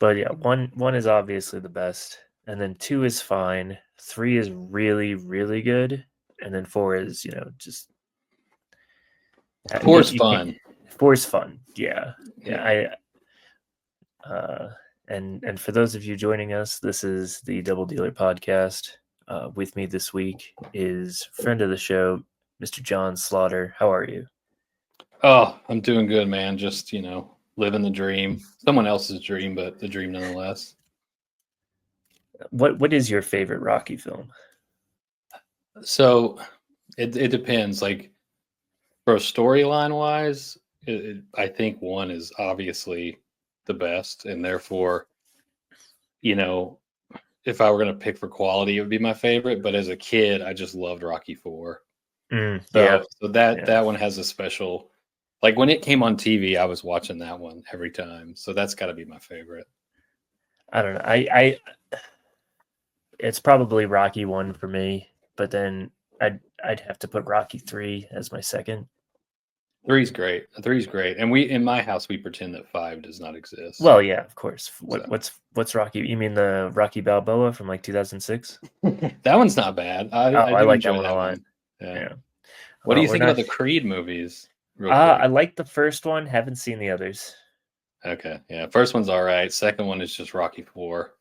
But yeah, one is obviously the best, and then 2 is fine. 3 is really, really good, and then 4 is, just Four's you can't. fun. 4 is fun. Yeah, Yeah. and for those of you joining us, this is the Double Dealer podcast. With me this week is friend of the show, Mr. John Slaughter. How are you? Oh, I'm doing good, man. Just, living the dream. Someone else's dream, but the dream nonetheless. What is your favorite Rocky film? So it depends. Like, for storyline wise, I think one is obviously the best. And therefore, you know, if I were going to pick for quality, it would be my favorite. But as a kid, I just loved Rocky Four. Yeah, So that yeah. that one has a special. Like when it came on TV, I was watching that one every time. So that's got to be my favorite. I don't know. It's probably Rocky 1 for me, but then I'd have to put Rocky 3 as my second. Three's great. Three's great. And we in my house we pretend that five does not exist. Well, yeah, of course. So What's Rocky? You mean the Rocky Balboa from like 2006? that one's not bad. Oh, I I do like that enjoy one a that lot. one. Yeah. Yeah. What do you We're think about not. the Creed movies? Real I quick. like the first one. Haven't seen the others. Okay. Yeah. First one's all right. Second one is just Rocky Four.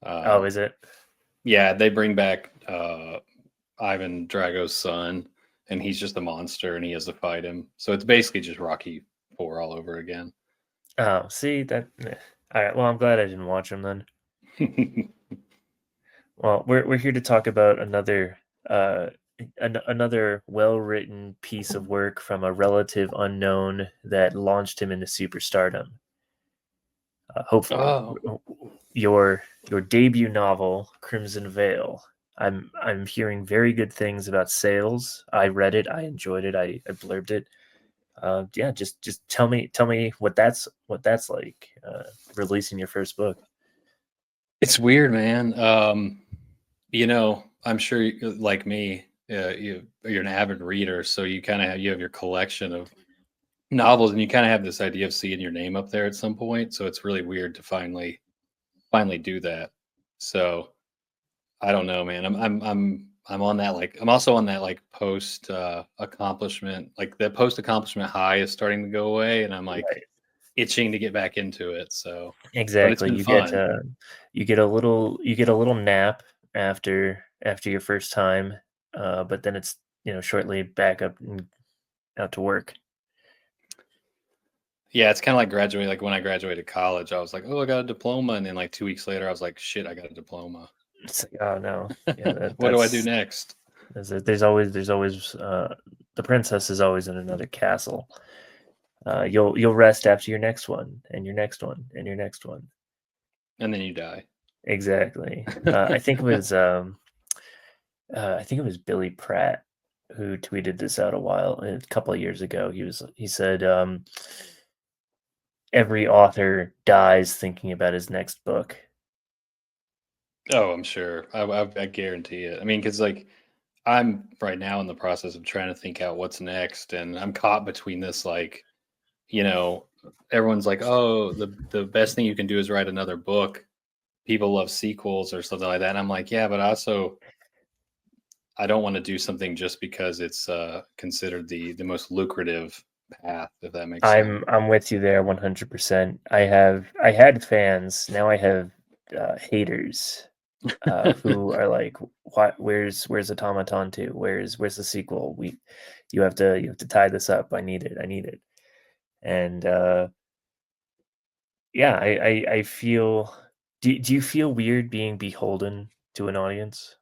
Oh, Um, is it? yeah, they bring back Ivan Drago's son, and he's just a monster, and he has to fight him. So it's basically just Rocky Four all over again. Oh, see that. All right. Well, I'm glad I didn't watch them then. Well, we're here to talk about another well-written piece of work from a relative unknown that launched him into superstardom. Hopefully, Oh, your debut novel, Crimson Veil. I'm hearing very good things about sales. I read it. I enjoyed it. I blurbed it. Yeah, just tell me what that's like. Releasing your first book. it's weird, man. I'm sure, like me, you're an avid reader, so you have your collection of novels, and you kind of have this idea of seeing your name up there at some point. So it's really weird to finally do that. So I don't know, man. I'm on that, like I'm also on that like post accomplishment, like the post accomplishment high is starting to go away, and I'm like Right. itching to get back into it. So, but it's Exactly. been fun. You get a little nap after your first time, but then it's shortly back up and out to work. Yeah, it's kind of like graduating. Like when I graduated college, I was like, "Oh, I got a diploma," and then like 2 weeks later, I was like, "Shit, I got a diploma. It's like, oh no, yeah, What do I do next?" there's always the princess is always in another castle. You'll rest after your next one and your next one and your next one. And then you die. Exactly. I think it was Billy Pratt who tweeted this out a couple of years ago. He said every author dies thinking about his next book. Oh, I'm sure. I guarantee it. I mean, because like I'm right now in the process of trying to think out what's next, and I'm caught between this like, you know, everyone's like, "Oh, the best thing you can do is write another book." People love sequels or something like that, and I'm like, "Yeah, but I don't want to do something just because it's considered the most lucrative path, if that makes sense." I'm with you there 100%. I had fans, now I have haters who are like, "What? Where's Automaton 2? Where's the sequel? You have to tie this up. I need it. I need it." And yeah, I feel. Do you feel weird being beholden to an audience?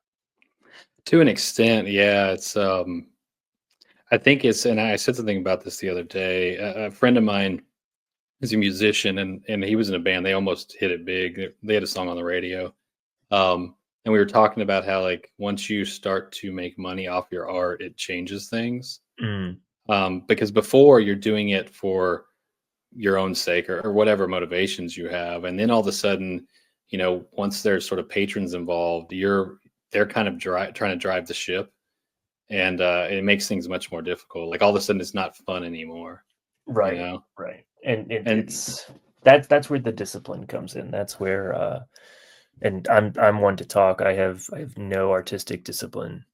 To an extent, yeah, it's I think it's, and I said something about this the other day. A friend of mine is a musician, and he was in a band. They almost hit it big. They had a song on the radio, and we were talking about how like once you start to make money off your art, it changes things. Mm, Because before you're doing it for your own sake or whatever motivations you have, and then all of a sudden, once there's sort of patrons involved, they're kind of trying to drive the ship, and it makes things much more difficult. Like all of a sudden, it's not fun anymore, you right, know. right. And And that's where the discipline comes in. That's where and I'm one to talk. I have no artistic discipline,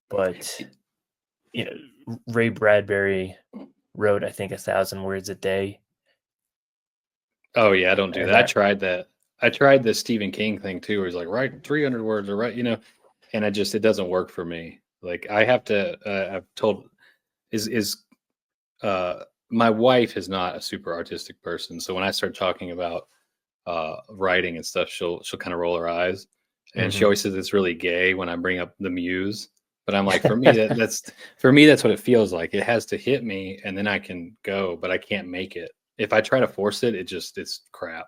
but you know, Ray Bradbury wrote, I think, 1,000 words a day, Oh yeah, I don't do and that. I that. tried that. I tried the Stephen King thing too, where he's like, write 300 words or write, and it doesn't work for me. Like I have to. I've told is my wife is not a super artistic person, so when I start talking about writing and stuff, she'll kind of roll her eyes, and she Mhm. always says it's really gay when I bring up the muse. But I'm like, for me, that's what it feels like. It has to hit me, and then I can go, but I can't make it. If I try to force it, it's crap.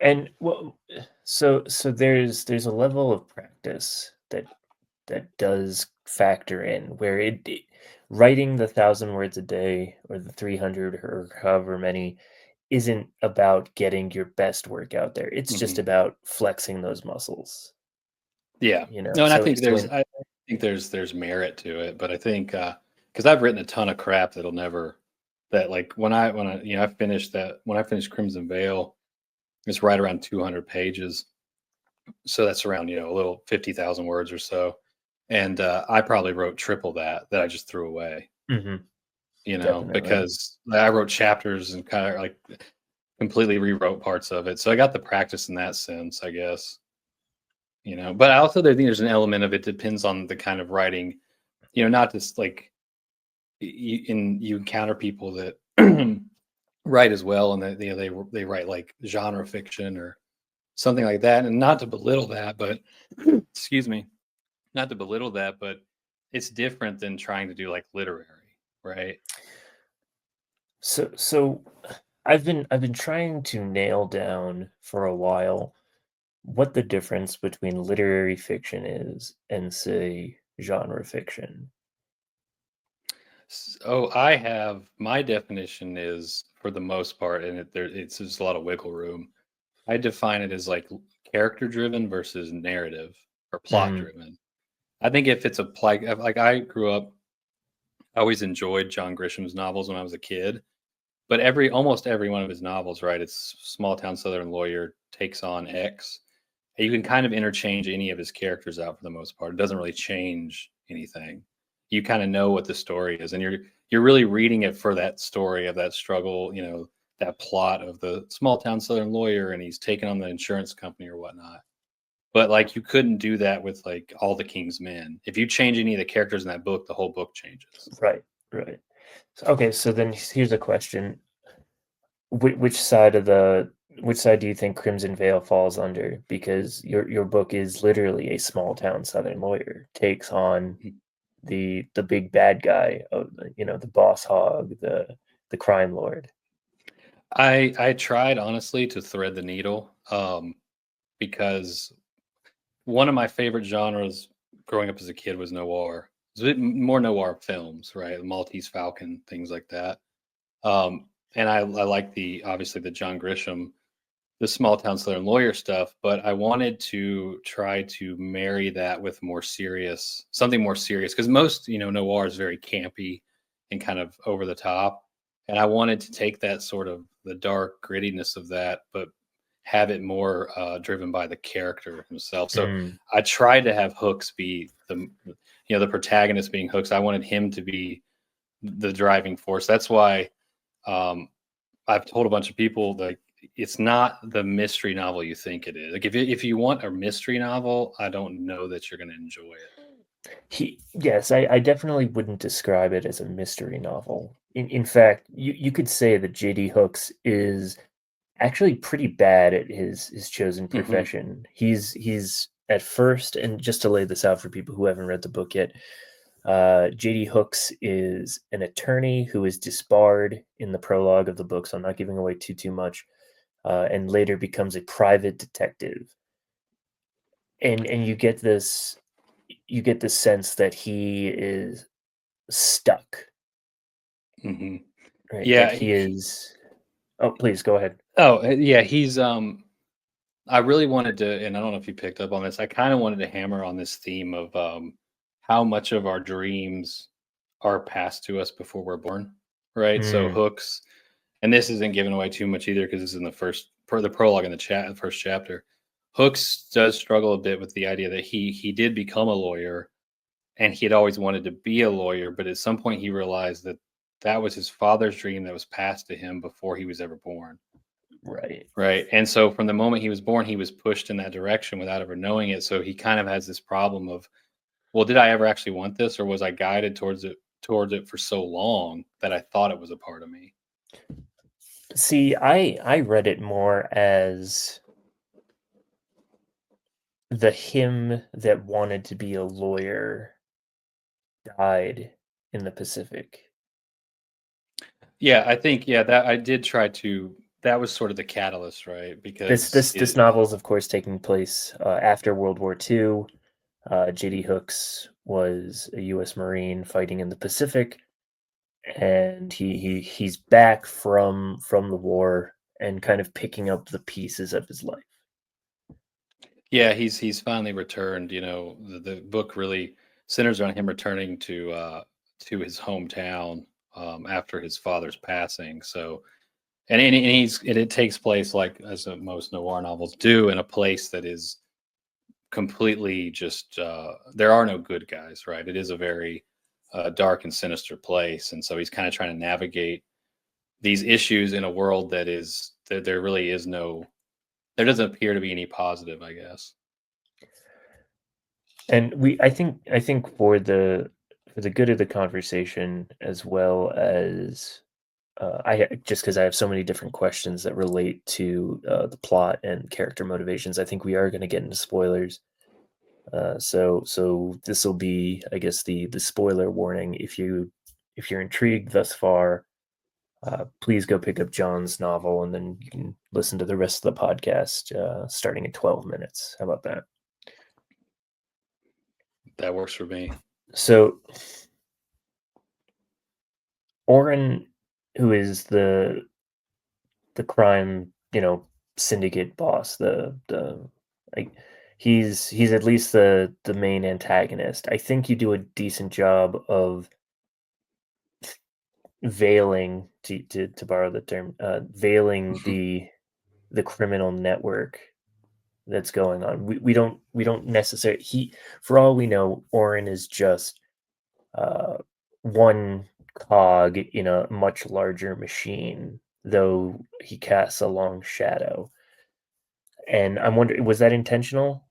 And well, so there's a level of practice that does factor in where writing the 1,000 words a day or the 300 or however many isn't about getting your best work out there. It's just Mhm. about flexing those muscles, Yeah. you know. No, and So so in, I think there's merit to it, but I think because I've written a ton of crap that'll never that like when I I finished that when I finished Crimson Veil, it's right around 200 pages. So that's around, a little 50,000 words or so. And I probably wrote triple that I just threw away, Mhm, definitely. because I wrote chapters and kind of like completely rewrote parts of it. So I got the practice in that sense, I guess. But I also think there's an element of it depends on the kind of writing, not just like you encounter people that write as well, and that they write like genre fiction or something like that, and not to belittle that, but excuse me, not to belittle that, but it's different than trying to do like literary, right? So I've been trying to nail down for a while what the difference between literary fiction is and, say, genre fiction. So I have my definition is for the most part, and it's just a lot of wiggle room. I define it as like character driven versus narrative or plot Mm, driven. I think if it's a like I grew up, I always enjoyed John Grisham's novels when I was a kid, but almost every one of his novels, right? It's small town Southern lawyer takes on X. And you can kind of interchange any of his characters out for the most part. It doesn't really change anything. You kind of know what the story is, and you're really reading it for that story of that struggle, that plot of the small town Southern lawyer, and he's taking on the insurance company or whatnot. But like you couldn't do that with like all the King's Men. If you change any of the characters in that book, the whole book changes. right, right. Okay, so then here's a question. Which side do you think Crimson Veil falls under? Because your book is literally a small town Southern lawyer takes on the big bad guy of the boss hog, the crime lord. I tried honestly to thread the needle, because one of my favorite genres growing up as a kid was noir. It's a bit more noir films, right? Maltese Falcon, things like that. And I like the obviously the John Grisham, the small town Southern lawyer stuff, but I wanted to try to marry that with something more serious, because most noir is very campy and kind of over the top, and I wanted to take that sort of the dark grittiness of that, but have it more driven by the character himself. So Mm, I tried to have Hooks be the protagonist being Hooks. I wanted him to be the driving force. That's why um, I've told a bunch of people like it's not the mystery novel you think it is. Like if you want a mystery novel, I don't know that you're going to enjoy it. yes, I definitely wouldn't describe it as a mystery novel. In fact, you could say that J.D. Hooks is actually pretty bad at his chosen Hmm. profession. He's at first, and just to lay this out for people who haven't read the book yet, J.D. Hooks is an attorney who is disbarred in the prologue of the book, so I'm not giving away too much, and later becomes a private detective. And you get this sense that he is stuck, Hmm. right? That Yeah. he is. Oh, please go ahead. Yeah. He's I really wanted to, and I don't know if you picked up on this. I kind of wanted to hammer on this theme of how much of our dreams are passed to us before we're born, right? So Mm, Hooks and this isn't giving away too much either because this is in the prologue in the first chapter. Hooks does struggle a bit with the idea that he did become a lawyer, and he had always wanted to be a lawyer, but at some point he realized that that was his father's dream that was passed to him before he was ever born. Right. Right. And so from the moment he was born, he was pushed in that direction without ever knowing it. So he kind of has this problem of, well, did I ever actually want this, or was I guided towards it for so long that I thought it was a part of me? See, I read it more as the him that wanted to be a lawyer died in the Pacific. Yeah, I think that I did try to that was sort of the catalyst, right? This Because this this novel is, of course, taking place after World War II. J.D. Hooks was a U.S. Marine fighting in the Pacific, and he's back from the war and kind of picking up the pieces of his life. yeah, he's finally returned. The book really centers on him returning to his hometown after his father's passing. So and it takes place like as most noir novels do in a place that is completely just there are no good guys, right? It is a very dark and sinister place, and so he's kind of trying to navigate these issues in a world that is that there really is no there doesn't appear to be any positive, I guess. And I think for the good of the conversation, as well as just because I have so many different questions that relate to the plot and character motivations, I think we are going to get into spoilers. So this will be, I guess, the spoiler warning. If you're intrigued thus far, please go pick up John's novel, and then you can listen to the rest of the podcast starting at 12 minutes. How about that? That works for me. So Oren, who is the crime, syndicate boss, like he's at least the main antagonist. I think you do a decent job of veiling, to borrow the term, veiling the criminal network that's going on. We don't necessarily, for all we know, Oren is just uh, one cog in a much larger machine, though he casts a long shadow. And I'm wondering, was that intentional?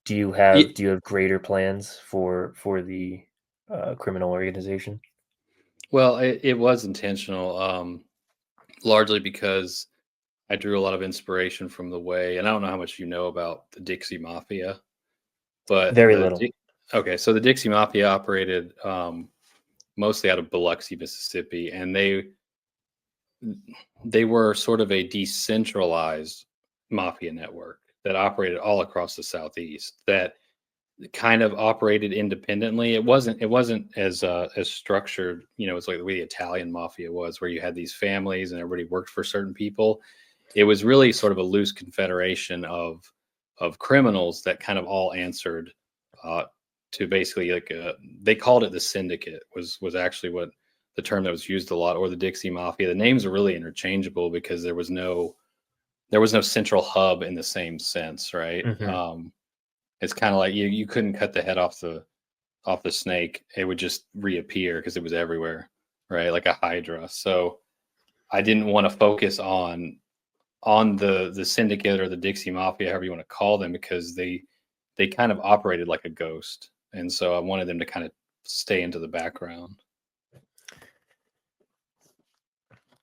Ye- Do you have greater plans for the criminal organization? well, it was intentional, largely because I drew a lot of inspiration from the way, and I don't know how much you know about the Dixie Mafia, but Very little. okay, so the Dixie Mafia operated mostly out of Biloxi, Mississippi, and they were sort of a decentralized mafia network that operated all across the Southeast. That kind of operated independently. It wasn't as structured, it's like the way the Italian mafia was, where you had these families and everybody worked for certain people. It was really sort of a loose confederation of criminals that kind of all answered uh, to basically like they called it the syndicate was actually what the term that was used a lot, or the Dixie Mafia. The names are really interchangeable because there was no central hub in the same sense, right? Hmm. It's kind of like you couldn't cut the head off the snake; it would just reappear because it was everywhere, right? Like a hydra. So I didn't want to focus on the syndicate or the Dixie Mafia, however you want to call them, because they kind of operated like a ghost, and so I wanted them to kind of stay into the background.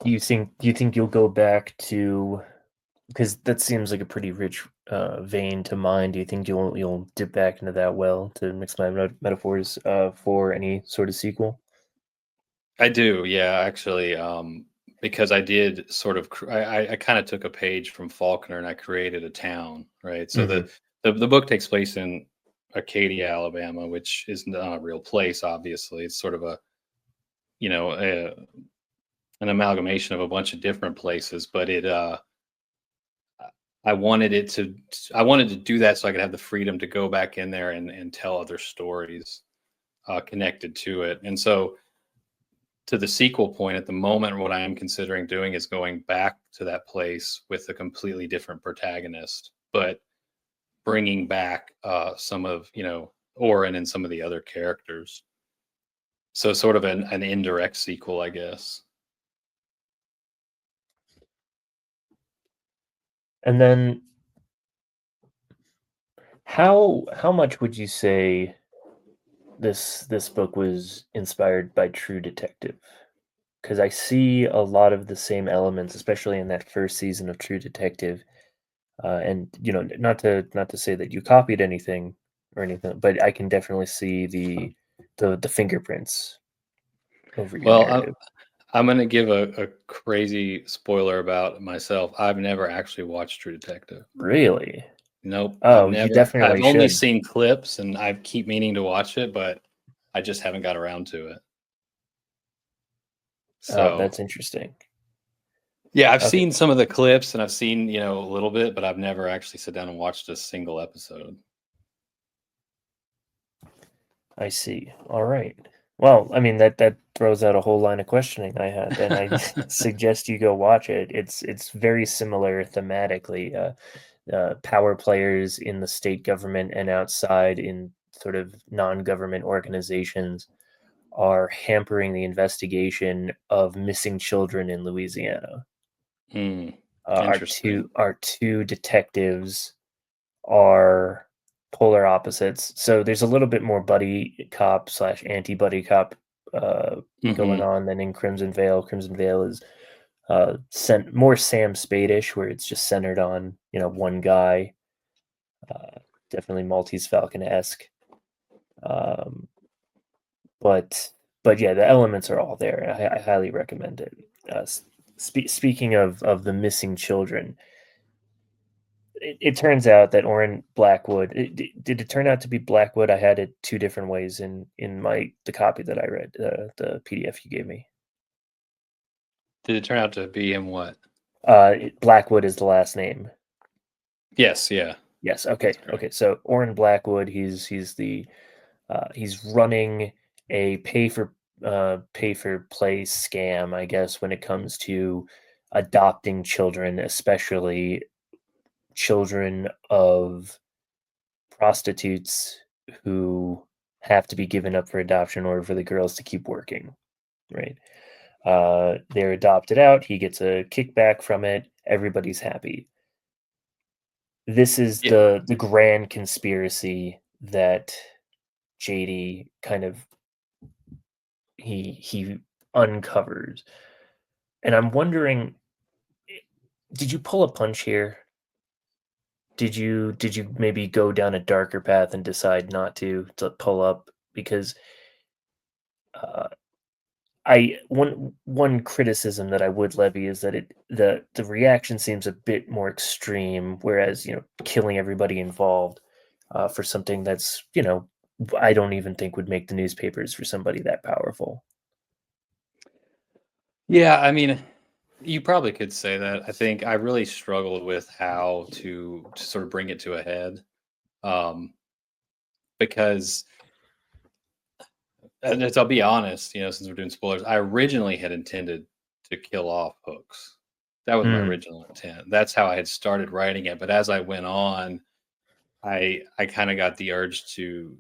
Do you think you'll go back to, because that seems like a pretty rich vein to mine? Do you think you'll dip back into that well, to mix my metaphors, for any sort of sequel? I do, yeah, actually, because I did sort of, I kind of took a page from Faulkner and I created a town, right? So Hmm. the book takes place in Acadia, Alabama, which is not a real place. Obviously, it's sort of you know, a, an amalgamation of a bunch of different places, but I wanted I wanted to do that so I could have the freedom to go back in there and tell other stories connected to it, and so to the sequel point, at the moment, what I am considering doing is going back to that place with a completely different protagonist, but bringing back some of, Oren and some of the other characters. So sort of an indirect sequel, I guess. And then how much would you say this book was inspired by True Detective? Because I see a lot of the same elements, especially in that first season of True Detective. And not to say that you copied anything or anything, but I can definitely see the fingerprints over your Well, narrative. I'm going to give a crazy spoiler about myself. I've never actually watched True Detective. Really? Nope, I've Oh, you never. I've definitely only should. seen clips, and I keep meaning to watch it, but I just haven't got around to it. Oh, So that's interesting. yeah, I've Okay, seen some of the clips, and I've seen a little bit, but I've never actually sat down and watched a single episode. I see. All right. Well, I mean that throws out a whole line of questioning I had. Then I suggest you go watch it. It's very similar thematically. Power players in the state government and outside in sort of non-government organizations are hampering the investigation of missing children in Louisiana. Hmm. Our Interesting. two detectives are polar opposites. So there's a little bit more buddy cop slash anti buddy cop going Hmm. on than in Crimson Vale. Crimson Vale is more Sam Spade-ish, where it's just centered on one guy. Uh, Definitely Maltese Falcon esque. Um, but yeah, the elements are all there. I highly recommend it. Speaking of the missing children, it turns out that Orrin Blackwood did it turn out to be Blackwood? I had it two different ways in the copy that I read, the PDF you gave me. Did it turn out to be him? What? Blackwood is the last name. Yes. Yeah. Yes. That's Okay. correct. Okay. So Orrin Blackwood, he's running a pay for play scam, I guess, when it comes to adopting children, especially children of prostitutes who have to be given up for adoption in order for the girls to keep working, right? They're adopted out. He gets a kickback from it. Everybody's happy. This is Yeah. the grand conspiracy that JD kind of he uncovers. And I'm wondering, did you pull a punch here? Did you maybe go down a darker path and decide not to pull up because uh, I one criticism that I would levy is that the reaction seems a bit more extreme, whereas killing everybody involved for something that's I don't even think would make the newspapers for somebody that powerful. Yeah. I mean, you probably could say that. I think I really struggled with how to sort of bring it to a head, um, because, and I'll be honest, since we're doing spoilers, I originally had intended to kill off Hooks. That was my Mm, original intent. That's how I had started writing it. But as I went on, I kind of got the urge to.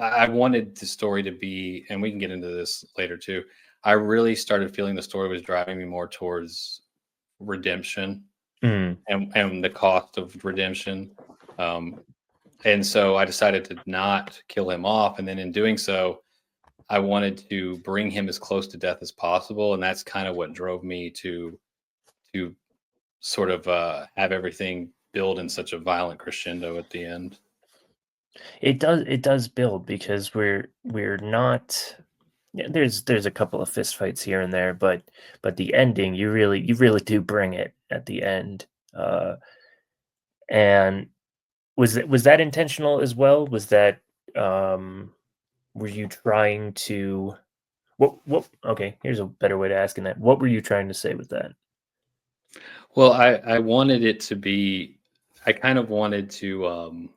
I wanted the story to be, and we can get into this later too. I really started feeling the story was driving me more towards redemption mm. and the cost of redemption. Um, and so I decided to not kill him off. And then in doing so, I wanted to bring him as close to death as possible. And that's kind of what drove me to sort of have everything build in such a violent crescendo at the end. It does build because we're not. Yeah, there's a couple of fist fights here and there, but the ending you really do bring it at the end. Uh, and was that intentional as well? Was that um, were you trying to what? Okay, here's a better way to ask that. What were you trying to say with that? Well, I wanted it to be, I kind of wanted to,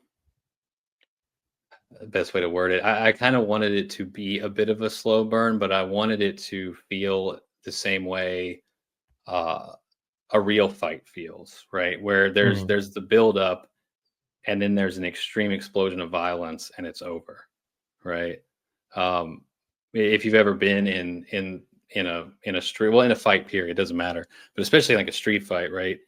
the best way to word it. I kind of wanted it to be a bit of a slow burn, but I wanted it to feel the same way uh, a real fight feels, right? Where Mm. there's the build up, and then there's an extreme explosion of violence, and it's over, right? Um, if you've ever been in a street, well, in a fight period, it doesn't matter, but especially like a street fight, right?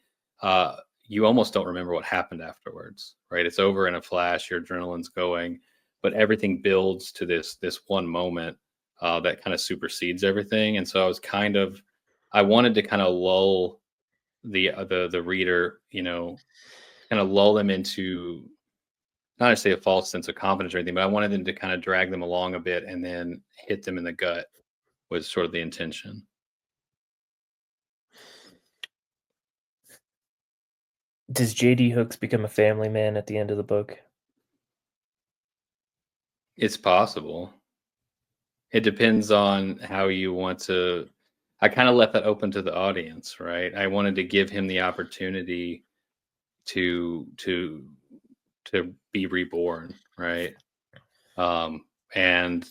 Uh, you almost don't remember what happened afterwards, right? It's over in a flash, your adrenaline's going, but everything builds to this one moment that kind of supersedes everything. And so I wanted to kind of lull the reader, kind of lull them into not necessarily a false sense of confidence or anything, but I wanted them to kind of drag them along a bit and then hit them in the gut was sort of the intention. Does JD Hooks become a family man at the end of the book? It's possible. It depends on how you want to. I kind of left that open to the audience, right? I wanted to give him the opportunity to to to be reborn, right? And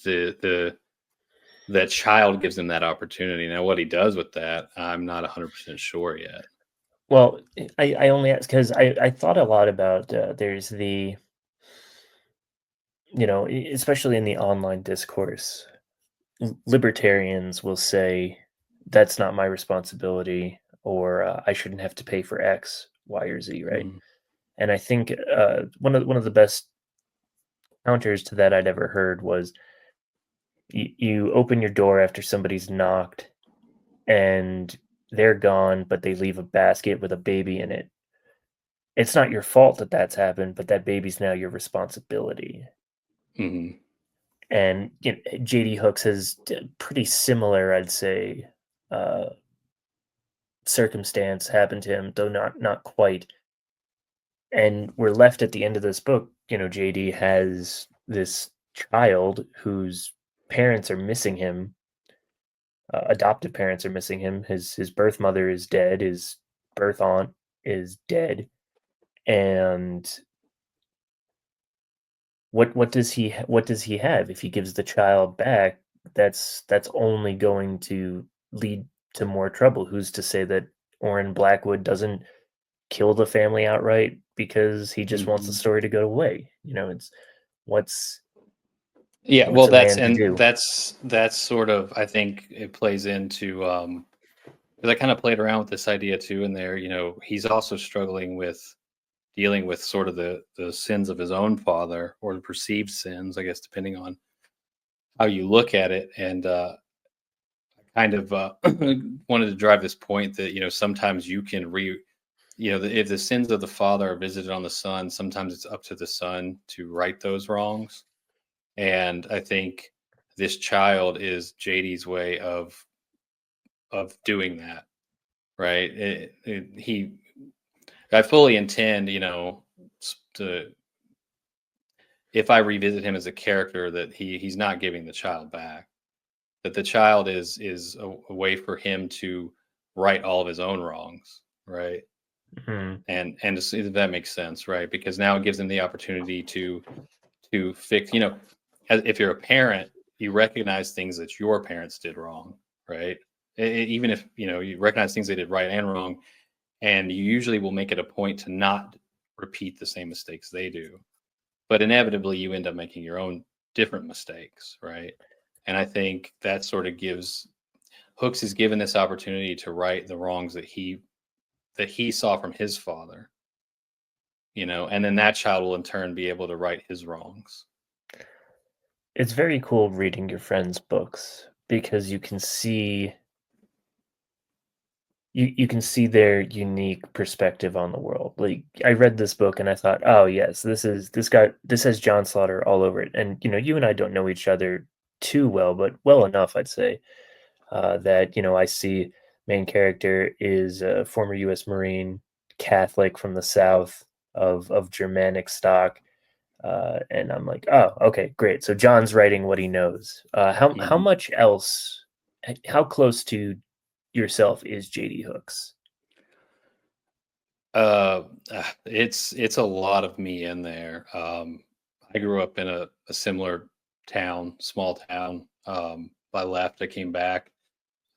that child gives him that opportunity. Now, what he does with that, I'm not 100% sure yet. Well, I only ask because I thought a lot about there's especially in the online discourse, libertarians will say that's not my responsibility, or I shouldn't have to pay for X, Y, or Z, right? Mhm. And I think one of the best counters to that I'd ever heard was you open your door after somebody's knocked and they're gone, but they leave a basket with a baby in it. It's not your fault that that's happened, but that baby's now your responsibility. Mhm. And JD Hooks has pretty similar, I'd say, uh, circumstance happened to him, though not quite. And we're left at the end of this book. JD has this child whose parents are missing him. Adoptive parents are missing him. His birth mother is dead. His birth aunt is dead. And what does he have if he gives the child back? That's only going to lead to more trouble. Who's to say that Orrin Blackwood doesn't kill the family outright because he just wants the Mhm. story to go away? It's what's Yeah, well, what's a man to do? that's sort of, I think it plays into, because I kind of played around with this idea too in there. He's also struggling with dealing with sort of the sins of his own father, or the perceived sins, I guess, depending on how you look at it. And kind of wanted to drive this point that sometimes you can if the sins of the father are visited on the son, sometimes it's up to the son to right those wrongs. And I think this child is JD's way of doing that, right? I fully intend, to, if I revisit him as a character, that he's not giving the child back. That the child is a way for him to right all of his own wrongs, right? Mhm. And to see if that makes sense, right? Because now it gives him the opportunity to fix. If you're a parent, you recognize things that your parents did wrong, right? Even if you recognize things they did right and wrong, and you usually will make it a point to not repeat the same mistakes they do. But inevitably, you end up making your own different mistakes, right? And I think that sort of gives Hooks is given this opportunity to right the wrongs that he saw from his father, and then that child will in turn be able to right his wrongs. It's very cool reading your friends' books because you can see their unique perspective on the world. Like I read this book and I thought, oh yes, this has John Slaughter all over it. And you and I don't know each other too well, but well enough, I'd say, that I see main character is a former U.S. Marine, Catholic from the South of Germanic stock, and I'm like, oh, okay, great. So John's writing what he knows. How Mhm. much else? How close to yourself is JD Hooks? Uh, it's a lot of me in there. I grew up in a similar town, small town. I left, I came back.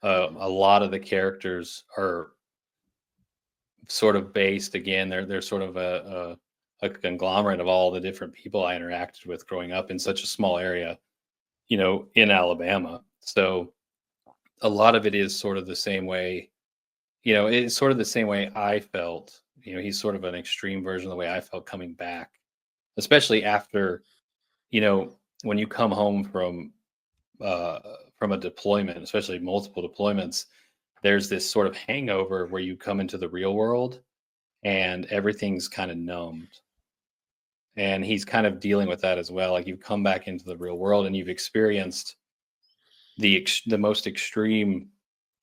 A lot of the characters are sort of based again. They're sort of a conglomerate of all the different people I interacted with growing up in such a small area, in Alabama. So a lot of it is sort of the same way. It's sort of the same way I felt. He's sort of an extreme version of the way I felt coming back, especially after, you know, when you come home uh, from a deployment, especially multiple deployments, there's this sort of hangover where you come into the real world and everything's kind of numbed. And he's kind of dealing with that as well. Like you've come back into the real world and you've experienced the most extreme.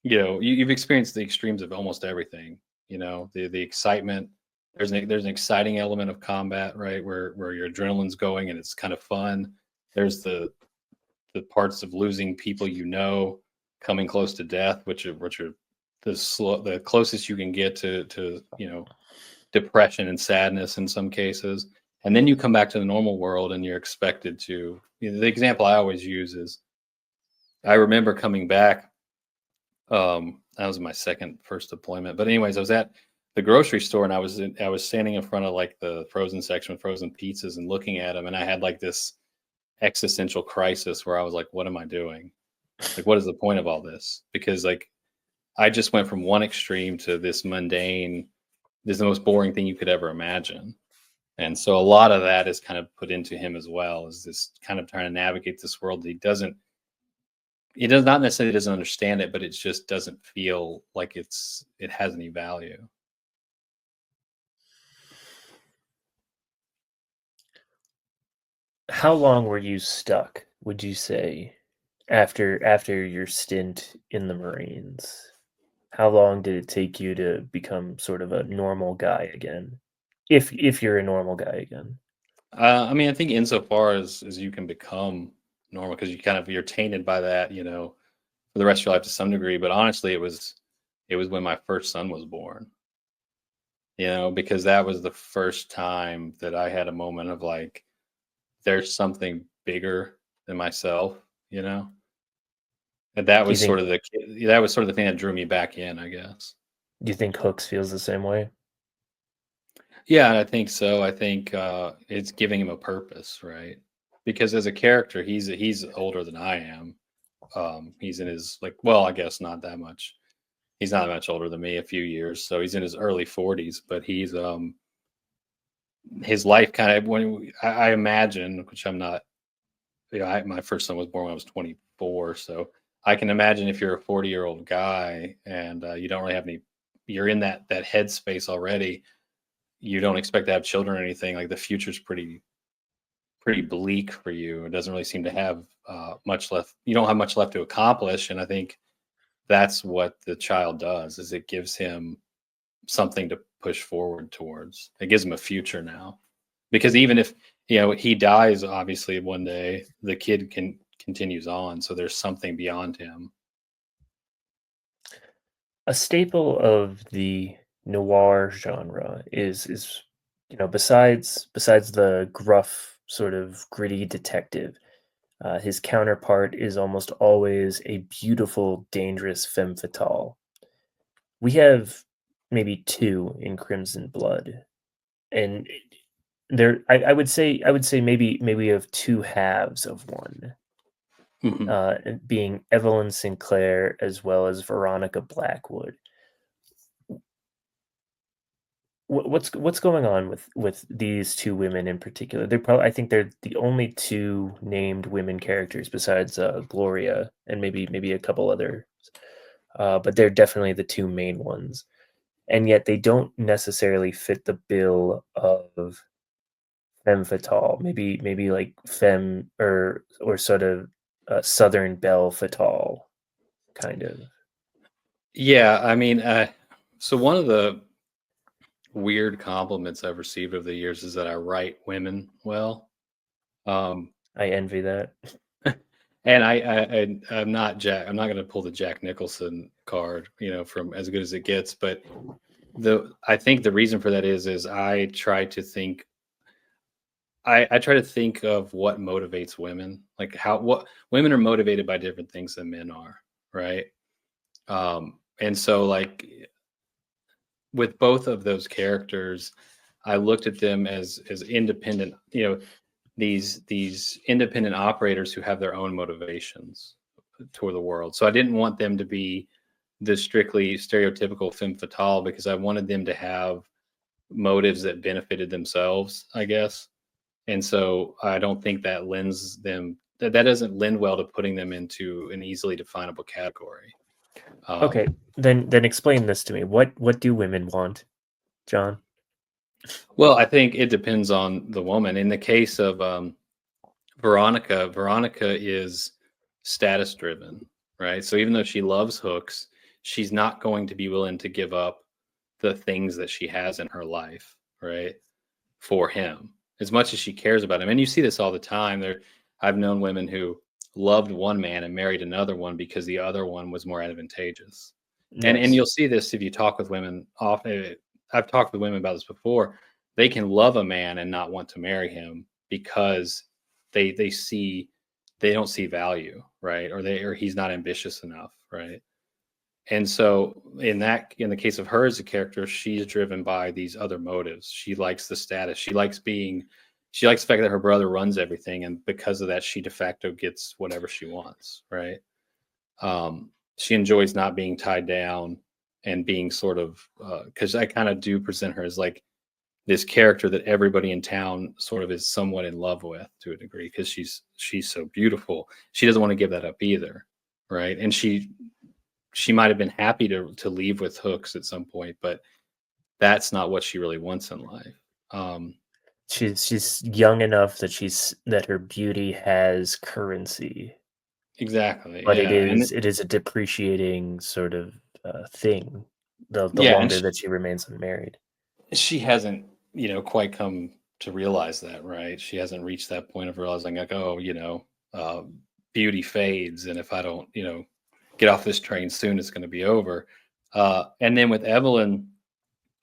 You've experienced the extremes of almost everything. The excitement. There's an exciting element of combat, right? Where your adrenaline's going and it's kind of fun. There's the parts of losing people, coming close to death, which are the closest you can get to depression and sadness in some cases. And then you come back to the normal world and you're expected to. The example I always use is I remember coming back. That was my first deployment. But anyways, I was at the grocery store and I was standing in front of like the frozen section with frozen pizzas and looking at them, and I had like this existential crisis where I was like, what am I doing? Like, what is the point of all this? Because like I just went from one extreme to this mundane, this is the most boring thing you could ever imagine. And so a lot of that is kind of put into him as well, is this kind of trying to navigate this world that he does not necessarily doesn't understand it, but it just doesn't feel like it has any value. How long were you stuck, would you say, after your stint in the Marines? How long did it take you to become sort of a normal guy again? If you're a normal guy again. I mean, I think insofar as you can become normal, because you're tainted by that, for the rest of your life to some degree. But honestly, it was when my first son was born, because that was the first time that I had a moment of like, there's something bigger than myself, and that Do you was think sort of the thing that drew me back in, I guess. do you think Hooks feels the same way? Yeah, I think so. I think it's giving him a purpose, right? Because as a character, he's older than I am. He's in his well, I guess not that much. He's not much older than me, a few years. So he's in his early 40s, but he's his life kind of I imagine, which I'm not. My first son was born when I was 24, so I can imagine if you're a 40-year-old guy and you don't really have any, you're in that headspace already. You don't expect to have children or anything. Like the future's pretty bleak for you. It doesn't really seem to have much left. You don't have much left to accomplish, and I think that's what the child does. Is it gives him something to push forward towards. It gives him a future now, because even if he dies, obviously one day the kid continues on. So there's something beyond him. A staple of the noir genre is besides the gruff sort of gritty detective, his counterpart is almost always a beautiful, dangerous femme fatale. We have maybe two in Crimson Blood, and I would say maybe we have two halves of one, Mhm. being Evelyn Sinclair as well as Veronica Blackwood. What's going on with these two women in particular? I think they're the only two named women characters besides Gloria and maybe a couple other, but they're definitely the two main ones. And yet they don't necessarily fit the bill of femme fatale. Maybe like femme or sort of Southern belle fatale kind of. Yeah, I mean, so one of the weird compliments I've received over the years is that I write women well. Um, I envy that. and I'm not Jack. I'm not going to pull the Jack Nicholson card, from As Good as It Gets. But I think the reason for that is I try to think I try to think of what motivates women, like how what women are motivated by different things than men are, right? And so like with both of those characters, I looked at them as independent, these independent operators who have their own motivations toward the world. So I didn't want them to be the strictly stereotypical femme fatale because I wanted them to have motives that benefited themselves, I guess. And so I don't think that lends them that doesn't lend well to putting them into an easily definable category. Okay, Um, then explain this to me. What do women want, John? well, I think it depends on the woman. In the case of Veronica is status driven, right? So even though she loves hooks, she's not going to be willing to give up the things that she has in her life, right? For him, as much as she cares about him. And you see this all the time. I've known women who loved one man and married another one because the other one was more advantageous. And Yes. you'll see this if you talk with women often. I've talked with women about this before. They can love a man and not want to marry him because they see they don't see value, right? Or he's not ambitious enough, right? And so in the case of her as a character, she's driven by these other motives. She likes the status. She likes the fact that her brother runs everything, and because of that, she de facto gets whatever she wants, right? She enjoys not being tied down and being sort of because I kind of do present her as like this character that everybody in town sort of is somewhat in love with to a degree because she's so beautiful. She doesn't want to give that up either, right? And she might have been happy to leave with hooks at some point, but that's not what she really wants in life. Um, She's young enough that her beauty has currency, exactly. but Yeah. And it is a depreciating sort of thing the yeah, and longer that she remains unmarried. she hasn't, quite come to realize that, right? She hasn't reached that point of realizing like, oh, uh, beauty fades. And if I don't, get off this train soon, it's going to be over. And then with Evelyn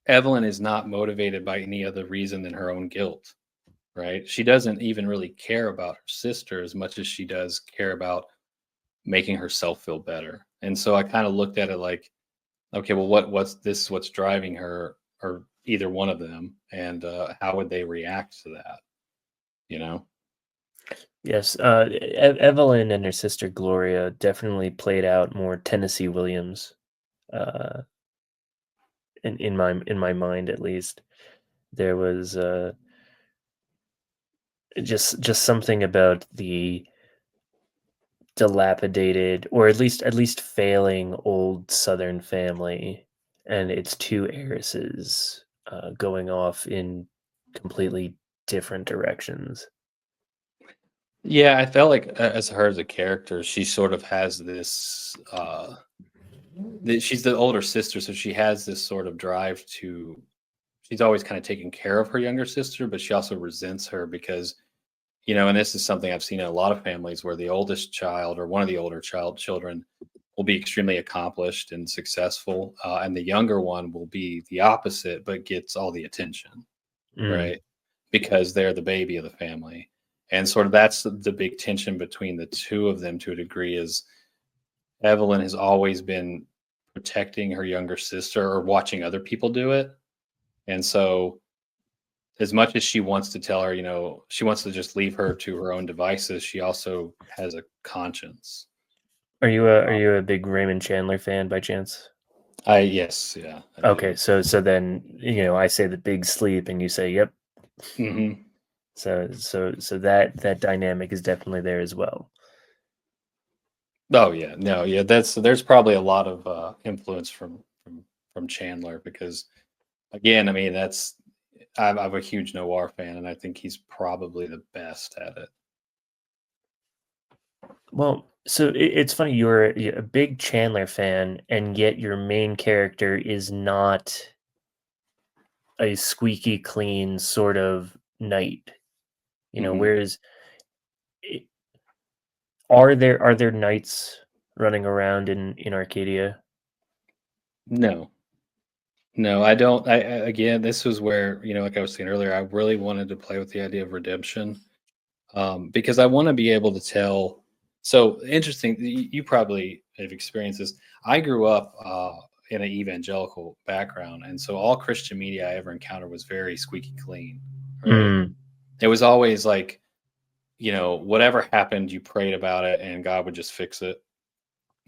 is not motivated by any other reason than her own guilt, right? She doesn't even really care about her sister as much as she does care about making herself feel better. And so I kind of looked at it like, okay, well, what's driving her, or either one of them, and how would they react to that? You know? Yes, Evelyn and her sister Gloria definitely played out more Tennessee Williams, uh, in my mind at least. There was just something about the dilapidated, or at least failing old Southern family, and its two heiresses going off in completely different directions. Yeah, I felt like as her as a character, she sort of has this. She's the older sister, so she has this sort of drive to. She's always kind of taking care of her younger sister, but she also resents her because and this is something I've seen in a lot of families where the oldest child or one of the older children will be extremely accomplished and successful, and the younger one will be the opposite, but gets all the attention, Mm. right? Because they're the baby of the family, and sort of that's the big tension between the two of them to a degree. Is Evelyn has always been protecting her younger sister or watching other people do it, and so as much as she wants to tell her, she wants to just leave her to her own devices, she also has a conscience. Are you a big Raymond Chandler fan by chance? Yes, yeah, I Okay, do. so then I say the big sleep, and you say yep. Hmm. So that dynamic is definitely there as well. Oh yeah, no, yeah. There's probably a lot of influence from Chandler because again, I mean I'm a huge noir fan and I think he's probably the best at it. Well, so it's funny you're a big Chandler fan, and yet your main character is not a squeaky clean sort of knight. Hmm. Whereas are there knights running around in Arcadia? No, No, I don't. Again, this was where, like I was saying earlier, I really wanted to play with the idea of redemption, because I want to be able to tell. So interesting. You probably have experienced this. I grew up in an evangelical background, and so all Christian media I ever encountered was very squeaky clean, right? Mm, It was always like, whatever happened, you prayed about it, and God would just fix it,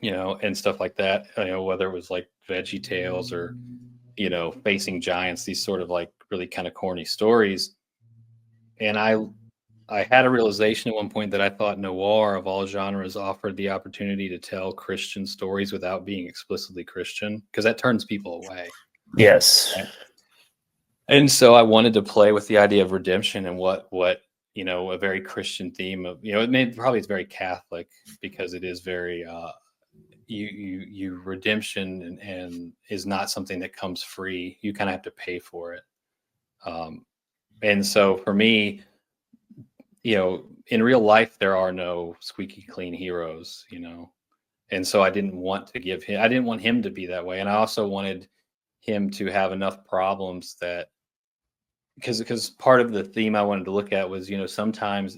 and stuff like that. Whether it was like Veggie Tales or facing giants, these sort of like really kind of corny stories. And I had a realization at one point that I thought noir of all genres offered the opportunity to tell Christian stories without being explicitly Christian, because that turns people away. yes. Right? And so I wanted to play with the idea of redemption and what a very Christian theme of, probably it's very Catholic, because it is very you redemption and is not something that comes free. You kind of have to pay for it. And so for me, in real life, there are no squeaky clean heroes, and so I didn't want him to be that way. And I also wanted him to have enough problems that, because part of the theme I wanted to look at was, sometimes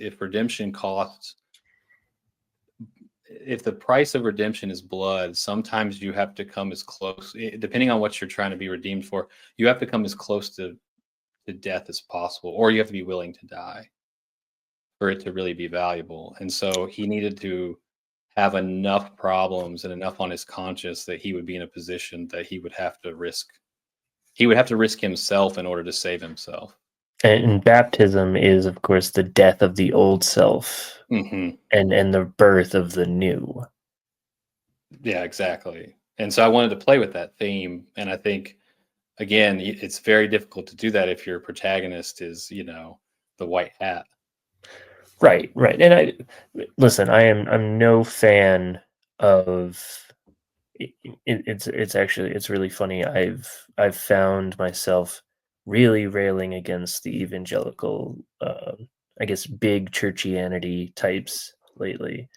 if the price of redemption is blood, sometimes you have to come as close, depending on what you're trying to be redeemed for, you have to come as close to death as possible, or you have to be willing to die for it to really be valuable. And so he needed to have enough problems and enough on his conscience that he would be in a position that he would have to risk himself in order to save himself. And baptism is, of course, the death of the old self Hmm. and the birth of the new. Yeah, exactly. And so I wanted to play with that theme. And I think, again, it's very difficult to do that if your protagonist is, the white hat. Right, right. And listen, I'm no fan of it's actually it's really funny. I've found myself really railing against the evangelical I guess big churchianity types lately,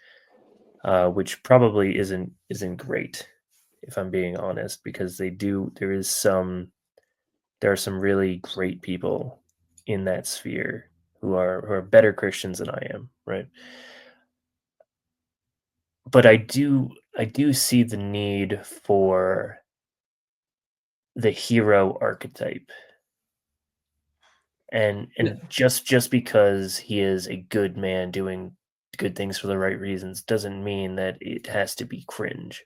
which probably isn't great if I'm being honest, because there are some really great people in that sphere who are better Christians than I am, right? But I do see the need for the hero archetype. And just because he is a good man doing good things for the right reasons doesn't mean that it has to be cringe.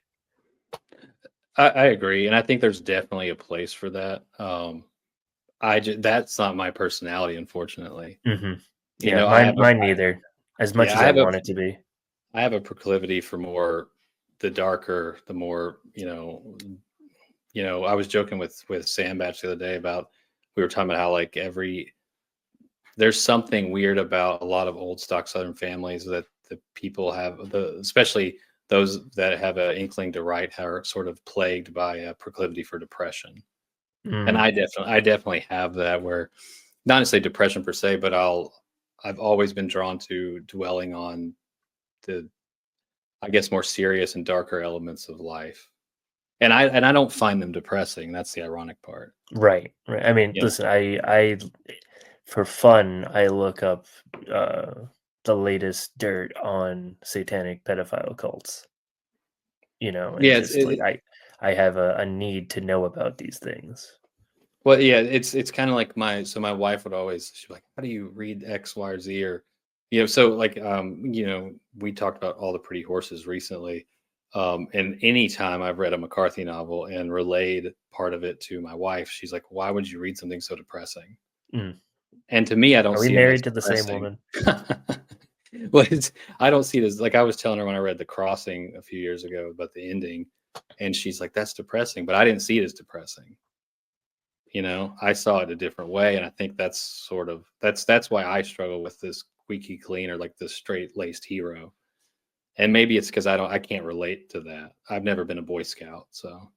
I agree. And I think there's definitely a place for that. That's not my personality, unfortunately. Mhm. You Yeah, know, I have a, mine neither, as much yeah, as I want it to be. I have a proclivity for more, the darker, the more, I was joking with Sam Batch the other day about, we were talking about how like there's something weird about a lot of old stock Southern families that the people have, especially those that have an inkling to write, are sort of plagued by a proclivity for depression. And Mm, I definitely have that, where not necessarily depression per se, but I've always been drawn to dwelling on the, I guess, more serious and darker elements of life. And I don't find them depressing. That's the ironic part. right, right. I mean, Yeah. listen, I for fun, I look up, uh, the latest dirt on satanic pedophile cults, and Yeah, just, like, I have a need to know about these things. well, yeah, it's kind of like my wife would always, she'd be like, "How do you read X, Y, or Z?" Or, so like, we talked about All the Pretty Horses recently. And anytime I've read a McCarthy novel and relayed part of it to my wife, she's like, "Why would you read something so depressing?" Mm. And to me, I don't Are we see it as married to the same depressing. woman? Well, I don't see it as, like, I was telling her when I read The Crossing a few years ago about the ending, and she's like, "That's depressing," but I didn't see it as depressing. I saw it a different way, and I think that's why I struggle with this squeaky clean, or like this straight laced hero. And maybe it's because I can't relate to that. I've never been a Boy Scout, so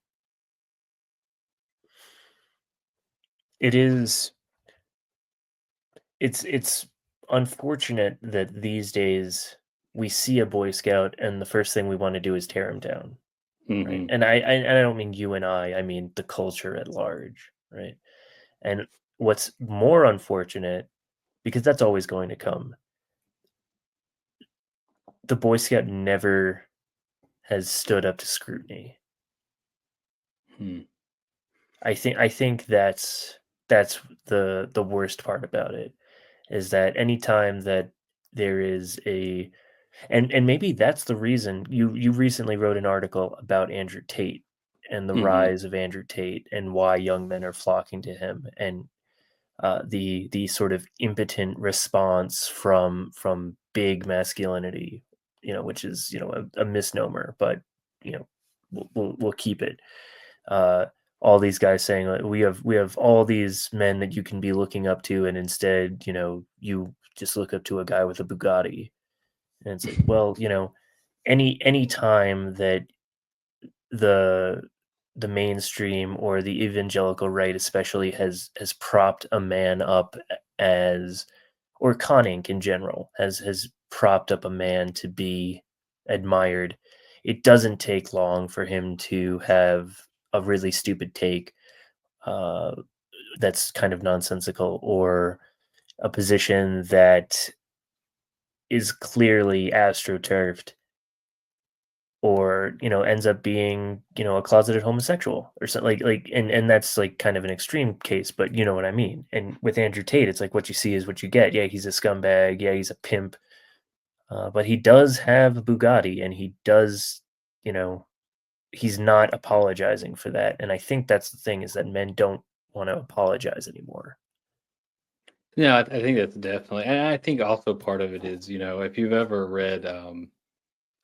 It is it's unfortunate that these days we see a Boy Scout and the first thing we wanna do is tear him down. right? Hmm. And I don't mean you and I mean the culture at large, right? And what's more unfortunate, because that's always going to come, the Boy Scout never has stood up to scrutiny. Hmm. I think that's the worst part about it, is that anytime that there is a and maybe that's the reason you recently wrote an article about Andrew Tate and the Hmm. rise of Andrew Tate and why young men are flocking to him, and the sort of impotent response from big masculinity, which is a misnomer, but you know we'll keep it. Uh, all these guys saying like, we have all these men that you can be looking up to, and instead you just look up to a guy with a Bugatti, and it's like, well, any time that the the mainstream or the evangelical right especially has propped a man up as, or Con Inc. in general has propped up a man to be admired, it doesn't take long for him to have a really stupid take uh, that's kind of nonsensical, or a position that is clearly astroturfed, or ends up being a closeted homosexual or something, and that's like kind of an extreme case, but you know what I mean. And with Andrew Tate, it's like what you see is what you get. Yeah, he's a scumbag, yeah, he's a pimp, but he does have a Bugatti, and he does, you know he's not apologizing for that, and I think that's the thing, is that men don't want to apologize anymore. Yeah, I think that's definitely, and I think also part of it is, if you've ever read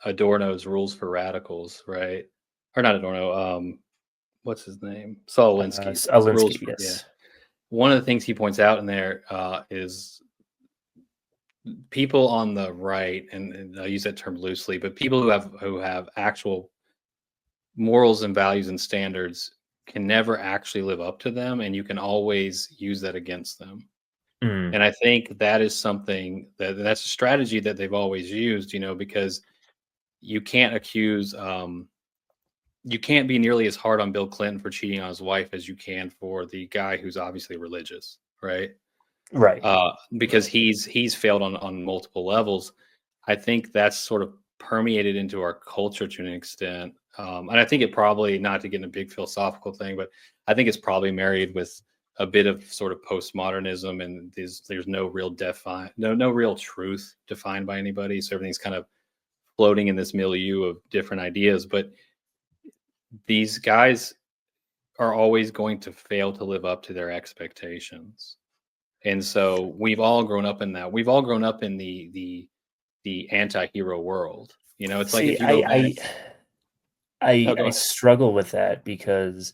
Adorno's Rules for Radicals, right? Or not Adorno, what's his name? Saul Alinsky's Rules Alinsky, for, yeah. yes. One of the things he points out in there is people on the right, and I use that term loosely, but people who have actual morals and values and standards can never actually live up to them, and you can always use that against them. Mm, And I think that is something that's a strategy that they've always used, because you can't accuse you can't be nearly as hard on Bill Clinton for cheating on his wife as you can for the guy who's obviously religious, right? right, Because right. he's failed on multiple levels. I think that's sort of permeated into our culture to an extent, and I think it probably, not to get in a big philosophical thing, but I think it's probably married with a bit of sort of postmodernism, and there's no real truth defined by anybody, so everything's kind of floating in this milieu of different ideas. But these guys are always going to fail to live up to their expectations. And so we've all grown up in that. We've all grown up in the anti-hero world. It's like See, if you go back. I Oh, go I ahead. struggle with that because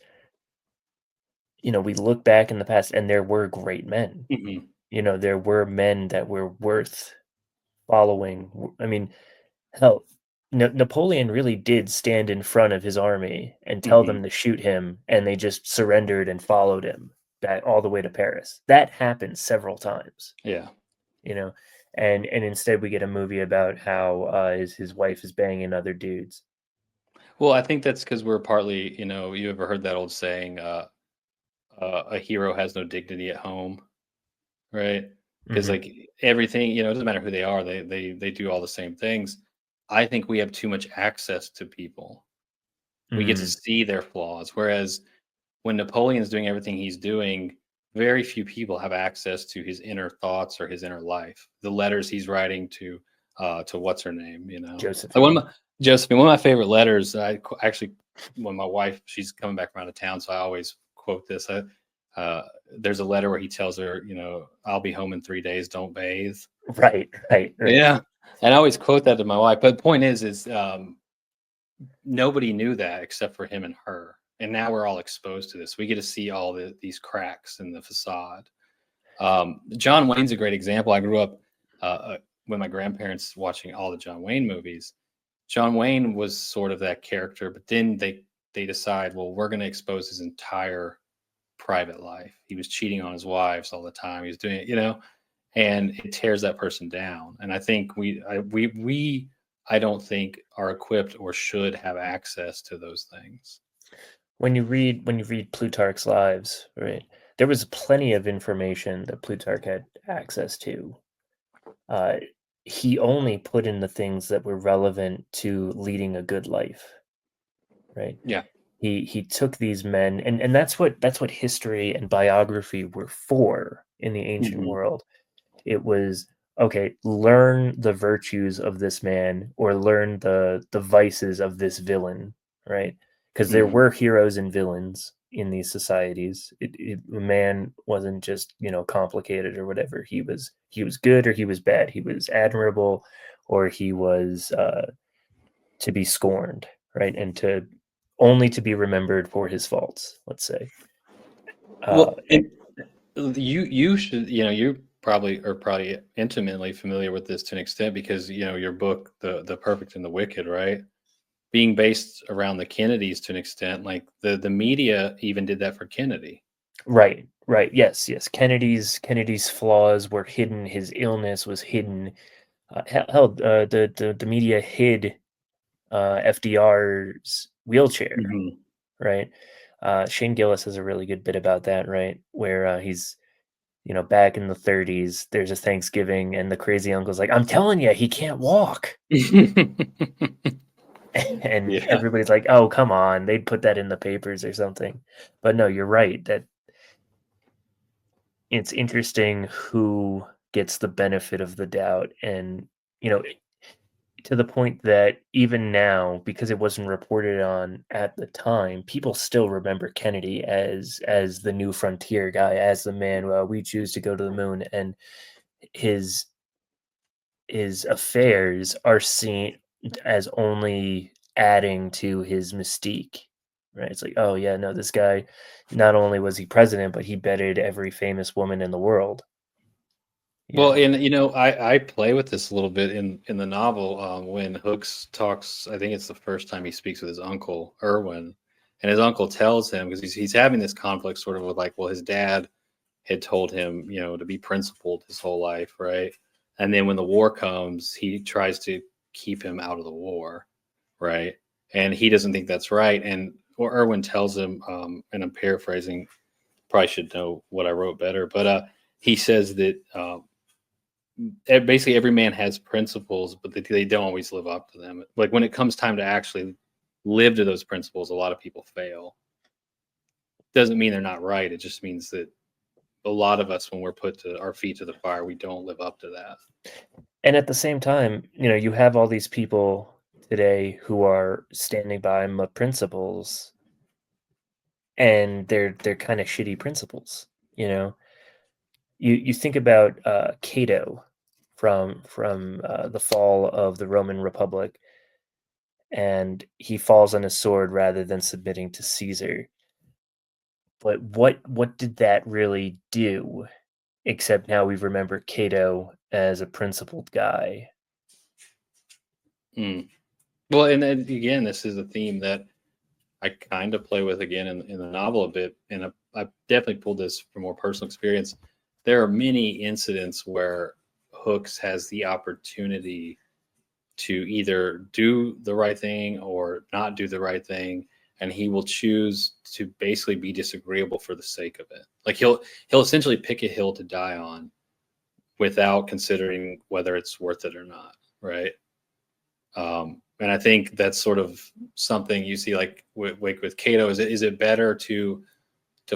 we look back in the past and there were great men. Mhm, There were men that were worth following. I mean, hell, Napoleon really did stand in front of his army and tell mhm. them to shoot him, and they just surrendered and followed him back all the way to Paris. That happened several times, Yeah. you know, and instead we get a movie about how his wife is banging other dudes. Well, I think that's because we're partly, you ever heard that old saying, a hero has no dignity at home, right? Because Hmm. like everything, it doesn't matter who they are, they do all the same things. I think we have too much access to people. We get to Mm, see their flaws. Whereas when Napoleon's doing everything he's doing, very few people have access to his inner thoughts or his inner life. The letters he's writing to what's her name, like one of Josephine. my Josephine, one of my favorite letters. Actually, when my wife, she's coming back from out of town, so I always quote this. There's a letter where he tells her, I'll be home in 3 days. Don't bathe. Right, right, right. Yeah, and I always quote that to my wife. But the point is nobody knew that except for him and her. And now we're all exposed to this. We get to see all these cracks in the facade. John Wayne's a great example. I grew up with my grandparents watching all the John Wayne movies. John Wayne was sort of that character, but then they decide, well, we're going to expose his entire private life. He was cheating on his wives all the time. He was doing it, and it tears that person down. And I think we I don't think are equipped or should have access to those things. When you read Plutarch's Lives, right? There was plenty of information that Plutarch had access to. Uh, he only put in the things that were relevant to leading a good life, right? Yeah. He took these men, and that's what history and biography were for in the ancient Hmm. world. It was, okay, learn the virtues of this man or learn the vices of this villain, right? Because there Hmm. were heroes and villains in these societies. A man wasn't just, complicated or whatever. He was good or he was bad. He was admirable or he was to be scorned, right? And to be remembered for his faults, let's say. Uh, Well, and you should, you probably are probably intimately familiar with this to an extent because your book, the Perfect and the Wicked, right? Being based around the Kennedys to an extent, like the media even did that for Kennedy. right, right. Yes, yes. Kennedy's flaws were hidden. His illness was hidden. Hell, the media hid FDR's wheelchair, Hmm. right? Shane Gillis has a really good bit about that, right? Where he's, back in the 30s, there's a Thanksgiving, and the crazy uncle's like, "I'm telling you, he can't walk." And Yeah. everybody's like, "Oh, come on." They'd put that in the papers or something. But no, you're right that it's interesting who gets the benefit of the doubt. And, you know, to the point that even now, because it wasn't reported on at the time, people still remember Kennedy as the new frontier guy, as the man, well, we choose to go to the moon. And his his affairs are seen as only adding to his mystique, right? It's like, oh yeah, no, this guy, not only was he president, but he bedded every famous woman in the world. You Well, know, and I play with this a little bit in the novel when Hooks talks. I think it's the first time he speaks with his uncle Irwin, and his uncle tells him because he's having this conflict sort of with like, well, his dad had told him, to be principled his whole life, right? And then when the war comes, he tries to keep him out of the war, right? And he doesn't think that's right. And or Irwin tells him, and I'm paraphrasing, probably should know what I wrote better, but he says that basically every man has principles, but they don't always live up to them. Like when it comes time to actually live to those principles, a lot of people fail. Doesn't mean they're not right. It just means that a lot of us, when we're put to our feet to the fire, we don't live up to that. and at the same time, you have all these people today who are standing by my principles, and they're kind of shitty principles. You know, you think about Cato from the fall of the Roman Republic, and he falls on his sword rather than submitting to Caesar. But what did that really do? Except now we remember Cato as a principled guy. Mm. Well, and then again, this is a theme that I kind of play with again in the novel a bit, and I definitely pulled this from more personal experience. There are many incidents where Hooks has the opportunity to either do the right thing or not do the right thing, and he will choose to basically be disagreeable for the sake of it. Like he'll essentially pick a hill to die on without considering whether it's worth it or not, right? And I think that's sort of something you see like with Cato. Is it better to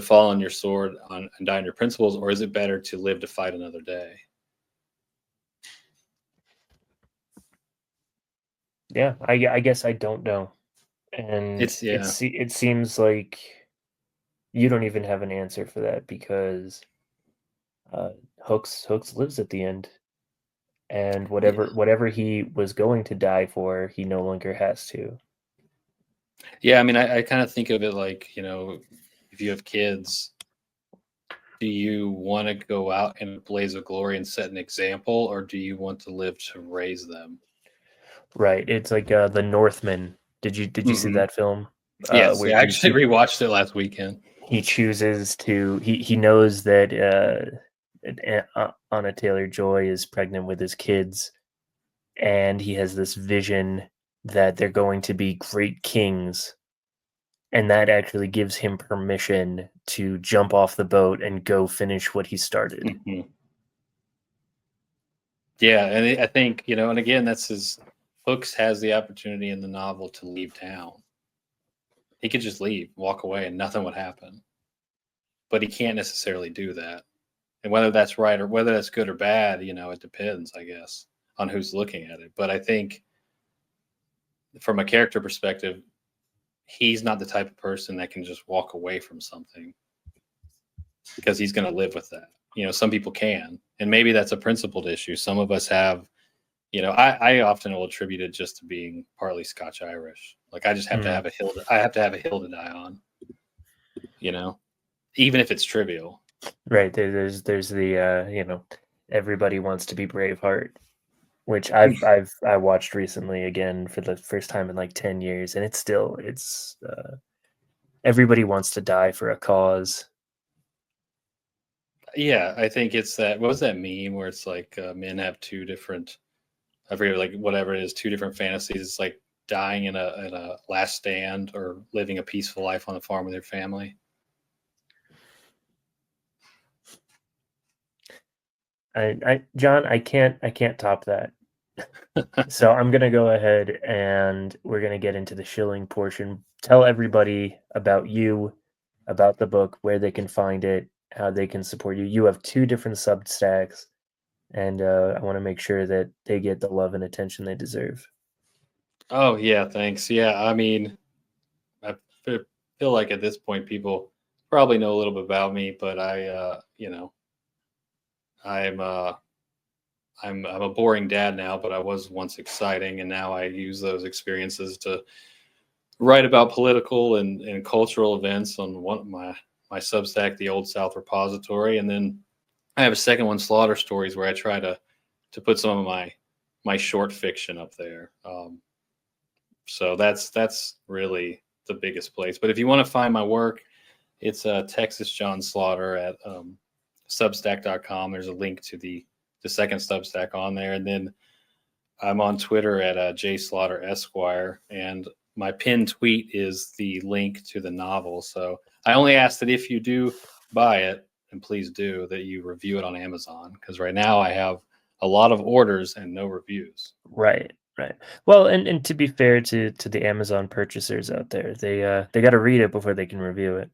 fall on your sword and die on your principles, or is it better to live to fight another day? Yeah, I guess I don't know, and It's yeah. it seems like you don't even have an answer for that because uh, Hooks lives at the end, and Yeah. whatever he was going to die for, he no longer has to. Yeah, I mean, I kind of think of it like, if you have kids, do you want to go out in a blaze of glory and set an example, or do you want to live to raise them? Right. It's like the Northman. Did you see Hmm. that film? Yes, Where yeah, I actually rewatched it last weekend. he chooses to he knows that Anna Taylor Joy is pregnant with his kids, and he has this vision that they're going to be great kings, and that actually gives him permission to jump off the boat and go finish what he started. Mhm. Yeah, and I think, and again, that's his Hooks has the opportunity in the novel to leave town. He could just leave, walk away, and nothing would happen. But he can't necessarily do that. And whether that's right or whether that's good or bad, it depends, I guess, on who's looking at it. But I think from a character perspective, he's not the type of person that can just walk away from something because he's going to live with that. Some people can, and maybe that's a principled issue. Some of us have, I often will attribute it just to being partly Scotch Irish. Like I just have to have a hill. I have to have a hill to die on. Even if it's trivial. Right. There's the everybody wants to be Braveheart, which I watched recently again for the first time in like 10 years, and it's everybody wants to die for a cause. Yeah, I think it's that. What was that meme where it's like men have two different, I forget, like whatever it is, two different fantasies. It's like dying in a last stand or living a peaceful life on the farm with your family. John, I can't top that. So I'm gonna go ahead and we're gonna get into the shilling portion. Tell everybody about you, about the book, where they can find it, how they can support you. You have 2 different Substacks, and I want to make sure that they get the love and attention they deserve. Oh yeah, thanks. Yeah, I mean, I feel like at this point people probably know a little bit about me, but I'm I'm a boring dad now, but I was once exciting, and now I use those experiences to write about political and cultural events on my Substack, the Old South Repository, and then I have a second one, Slaughter Stories, where I try to put some of my short fiction up there. So that's really the biggest place. But if you want to find my work, it's Texas John Slaughter at Substack.com. There's a link to the second Substack on there, and then I'm on Twitter at J Slaughter Esquire, and my pinned tweet is the link to the novel. So I only ask that if you do buy it, and please do, that you review it on Amazon, because right now I have a lot of orders and no reviews. Right, right. Well, and to be fair to the Amazon purchasers out there, they got to read it before they can review it.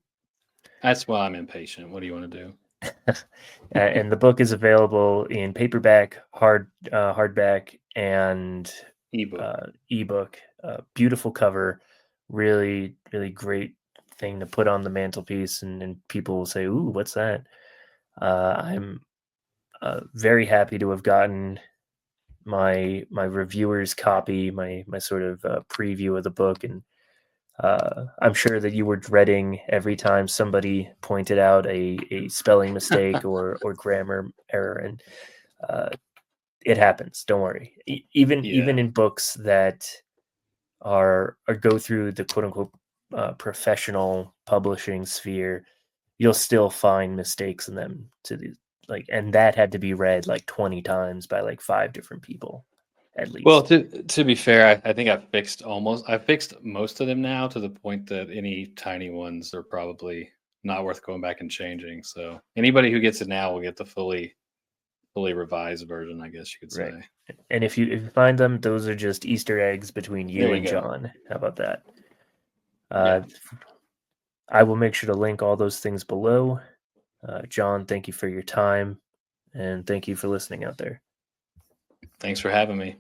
That's why I'm impatient. What do you want to do? And the book is available in paperback, hardback, and Ebook. ebook. Beautiful cover, really, really great thing to put on the mantelpiece, and people will say, "Ooh, what's that?" I'm very happy to have gotten my reviewer's copy, my sort of preview of the book, and I'm sure that you were dreading every time somebody pointed out a spelling mistake or grammar error, and uh, it happens. Don't worry. Even Yeah. in books that are go through the quote unquote professional publishing sphere, you'll still find mistakes in them to the like, and that had to be read like 20 times by like 5 different people at Well, least. to be fair, I think I fixed most of them now to the point that any tiny ones are probably not worth going back and changing. So anybody who gets it now will get the fully revised version, I guess you could Right. say. And if you find them, those are just Easter eggs between There you you and go. John. How about that? Yeah. Uh, I will make sure to link all those things below. John, thank you for your time, and thank you for listening out there. Thanks for having me.